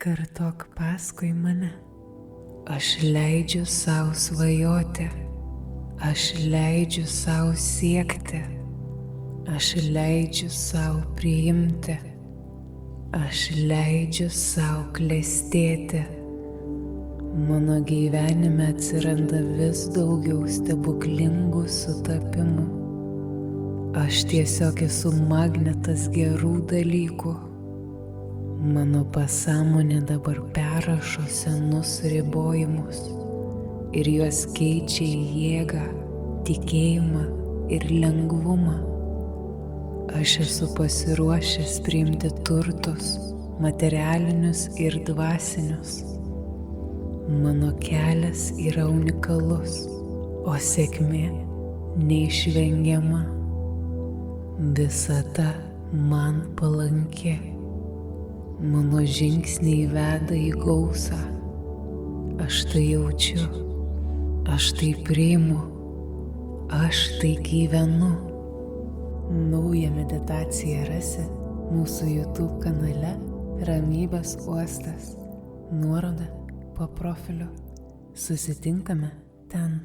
Kartok paskui mane. Aš leidžiu savo svajoti. Aš leidžiu savo siekti. Aš leidžiu savo priimti. Aš leidžiu savo klestėti. Mano gyvenime atsiranda vis daugiau stebuklingų sutapimų. Aš tiesiog esu magnetas gerų dalykų. Mano pasąmonė dabar perrašo senus ribojimus ir juos keičia į jėgą, tikėjimą ir lengvumą. Aš esu pasiruošęs priimti turtus, materialinius ir dvasinius. Mano kelias yra unikalus, o sėkmė neišvengiama. Visata man palanki. Mano žingsniai veda į gausą. Aš tai jaučiu, aš tai priimu, aš tai gyvenu. Naują meditaciją rasi mūsų YouTube kanale Ramybės uostas. Nuoroda po profiliu. Susitinkame ten.